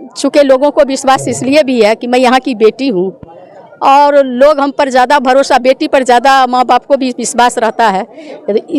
चूँकि लोगों को विश्वास इसलिए भी है कि मैं यहाँ की बेटी हूँ और लोग हम पर ज़्यादा भरोसा, बेटी पर ज़्यादा माँ बाप को भी विश्वास रहता है,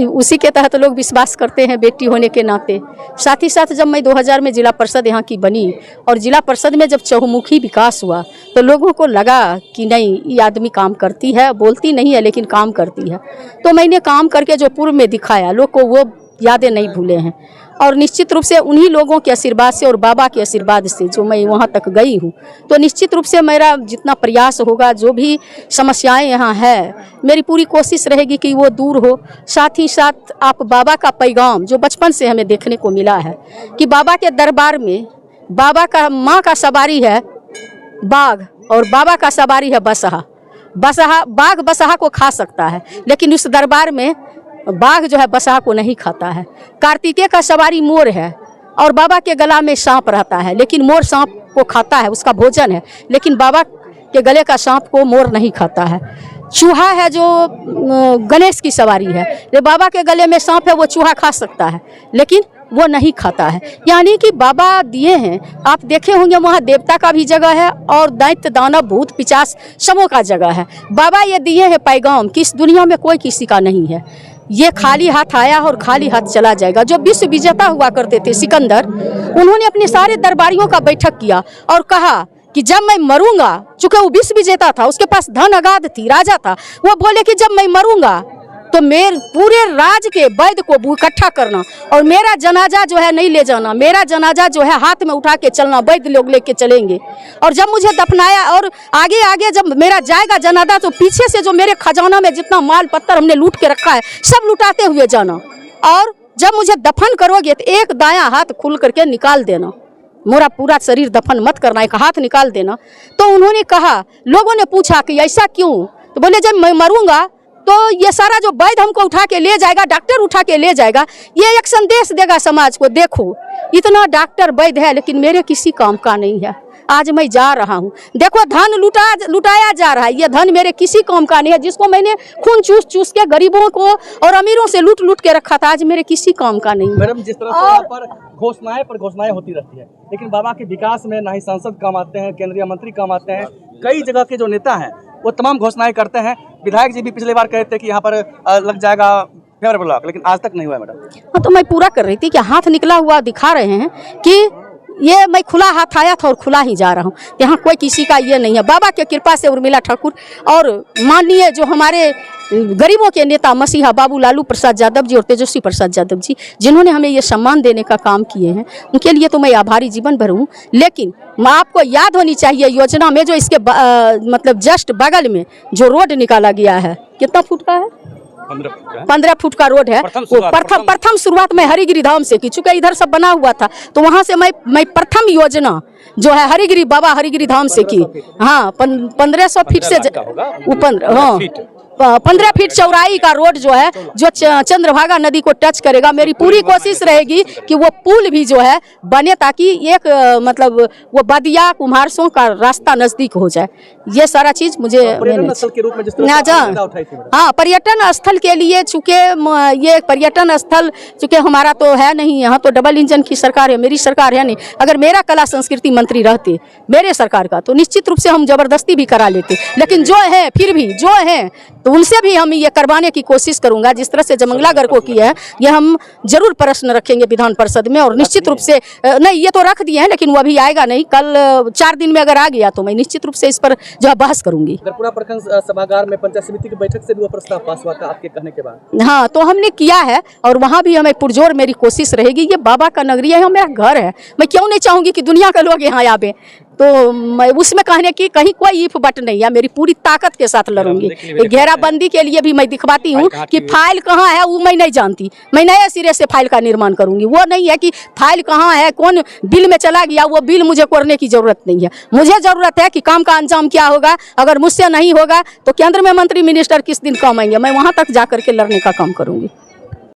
उसी के तहत लोग विश्वास करते हैं बेटी होने के नाते। साथ ही साथ जब मैं 2000 में जिला परिषद यहाँ की बनी और जिला परिषद में जब चहुमुखी विकास हुआ तो लोगों को लगा कि नहीं, ये आदमी काम करती है, बोलती नहीं है लेकिन काम करती है। तो मैंने काम करके जो पूर्व में दिखाया, लोग को वो यादें नहीं भूले हैं और निश्चित रूप से उन्हीं लोगों के आशीर्वाद से और बाबा के आशीर्वाद से जो मैं वहाँ तक गई हूँ, तो निश्चित रूप से मेरा जितना प्रयास होगा, जो भी समस्याएं यहाँ है, मेरी पूरी कोशिश रहेगी कि वो दूर हो। साथ ही साथ आप बाबा का पैगाम जो बचपन से हमें देखने को मिला है कि बाबा के दरबार में बाबा का माँ का सवारी है बाघ और बाबा का सवारी है बसहा। बाघ बसहा को खा सकता है लेकिन उस दरबार में बाघ जो है बसहा को नहीं खाता है। कार्तिकेय का सवारी मोर है और बाबा के गला में सांप रहता है लेकिन मोर सांप को खाता है, उसका भोजन है, लेकिन बाबा के गले का सांप को मोर नहीं खाता है। चूहा है जो गणेश की सवारी है, जो बाबा के गले में सांप है वो चूहा खा सकता है लेकिन वो नहीं खाता है। यानी कि बाबा दिए हैं, आप देखे होंगे वहाँ देवता का भी जगह है और दैत्य दानव भूत पिशाच सबों का जगह है। बाबा ये दिए हैं पैगाम कि इस दुनिया में कोई किसी का नहीं है, ये खाली हाथ आया और खाली हाथ चला जाएगा। जो विश्व विजेता हुआ करते थे सिकंदर, उन्होंने अपने सारे दरबारियों का बैठक किया और कहा कि जब मैं मरूंगा, चूंकि वो विश्व विजेता था, उसके पास धन अगाध थी, राजा था, वो बोले कि जब मैं मरूंगा तो मेरे पूरे राज के वैद्य को इकट्ठा करना और मेरा जनाजा जो है नहीं ले जाना, मेरा जनाजा जो है हाथ में उठा के चलना, वैद्य लोग लेके चलेंगे। और जब मुझे दफनाया और आगे आगे जब मेरा जाएगा जनाजा तो पीछे से जो मेरे खजाना में जितना माल पत्थर हमने लूट के रखा है सब लुटाते हुए जाना, और जब मुझे दफन करोगे तो एक दायां हाथ खुल करके निकाल देना, मेरा पूरा शरीर दफन मत करना, एक हाथ निकाल देना। तो उन्होंने कहा, लोगों ने पूछा कि ऐसा क्यों, तो बोले जब मैं मरूंगा तो ये सारा जो वैद्य हमको उठा के ले जाएगा, डॉक्टर उठा के ले जाएगा, ये एक संदेश देगा समाज को, देखो इतना डॉक्टर वैद्य है लेकिन मेरे किसी काम का नहीं है। आज मैं जा रहा हूँ, देखो धन लुटाया जा रहा है, ये धन मेरे किसी काम का नहीं है, जिसको मैंने खून चूस के गरीबों को और अमीरों से लूट के रखा था, आज मेरे किसी काम का नहीं है। मैडम, जिस तरह से यहाँ पर घोषणाएं होती रहती है, लेकिन बाबा के विकास में ना ही सांसद काम आते हैं, केंद्रीय मंत्री काम आते हैं, कई जगह के जो नेता हैं वो तमाम घोषणाएं करते हैं। विधायक जी भी पिछली बार कहे थे कि यहाँ पर लग जाएगा फेवर ब्लॉक, लेकिन आज तक नहीं हुआ मैडम। हाँ, तो मैं पूरा कर रही थी कि हाथ निकला हुआ दिखा रहे हैं कि ये मैं खुला हाथ आया था और खुला ही जा रहा हूँ, यहाँ कोई किसी का ये नहीं है। बाबा के कृपा से उर्मिला ठाकुर और माननीय जो हमारे गरीबों के नेता मसीहा बाबू लालू प्रसाद यादव जी और तेजस्वी प्रसाद यादव जी, जिन्होंने हमें ये सम्मान देने का काम किए हैं, उनके लिए तो मैं आभारी जीवन भर हूँ। लेकिन आपको याद होनी चाहिए योजना में जो इसके मतलब जस्ट बगल में जो रोड निकाला गया है, कितना फुट का है? 15 फुट का रोड है। प्रथम शुरुआत में हरिगिरी धाम से की, चूंकि इधर सब बना हुआ था तो वहां से मैं प्रथम योजना जो है हरिगिरी बाबा हरिगिरी धाम से की। हाँ, 1500 फीट से ऊपर, हाँ 15 फीट चौड़ाई का रोड जो है जो चंद्रभागा नदी को टच करेगा। मेरी पूरी कोशिश रहेगी कि वो पुल भी जो है बने ताकि एक मतलब वो बदिया कुम्हारसों का रास्ता नजदीक हो जाए। ये सारा चीज मुझे हाँ पर्यटन स्थल के लिए, चूंकि ये पर्यटन स्थल चूंकि हमारा तो है नहीं, यहाँ तो डबल इंजन की सरकार है, मेरी सरकार है नहीं। अगर मेरा कला संस्कृति मंत्री रहते मेरे सरकार का तो निश्चित रूप से हम जबरदस्ती भी करा लेते, लेकिन जो है फिर भी जो है तो उनसे भी हम ये करवाने की कोशिश करूंगा। जिस तरह से जमंगलागढ़ को किया है, ये हम जरूर प्रश्न रखेंगे विधान परिषद में और निश्चित रूप से नहीं ये तो रख दिए हैं लेकिन वो अभी आएगा नहीं, कल 4 दिन में अगर आ गया तो मैं निश्चित रूप से इस पर जो है बहस करूंगी। गढ़पुरा प्रखंड सभागार में पंचायत समिति की बैठक से भी वो प्रस्ताव पास हुआ था आपके कहने के बाद। हाँ, तो हमने किया है और वहाँ भी हमें पुरजोर मेरी कोशिश रहेगी। ये बाबा का नगरी है, मेरा घर है, मैं क्यों नहीं चाहूंगी कि दुनिया के लोग यहाँ आवे। तो मैं उसमें कहने की कहीं कोई इफ बट नहीं है, मेरी पूरी ताकत के साथ लड़ूंगी। घेराबंदी के लिए भी मैं दिखवाती हूँ कि फाइल कहाँ है वो मैं नहीं जानती, मैं नए सिरे से फाइल का निर्माण करूंगी। वो नहीं है कि फाइल कहाँ है, कौन बिल में चला गया, वो बिल मुझे करने की जरूरत नहीं है। मुझे जरूरत है कि काम का अंजाम क्या होगा, अगर मुझसे नहीं होगा तो केंद्र में मंत्री मिनिस्टर किस दिन काम आएंगे, मैं वहां तक जा करके लड़ने का काम करूंगी।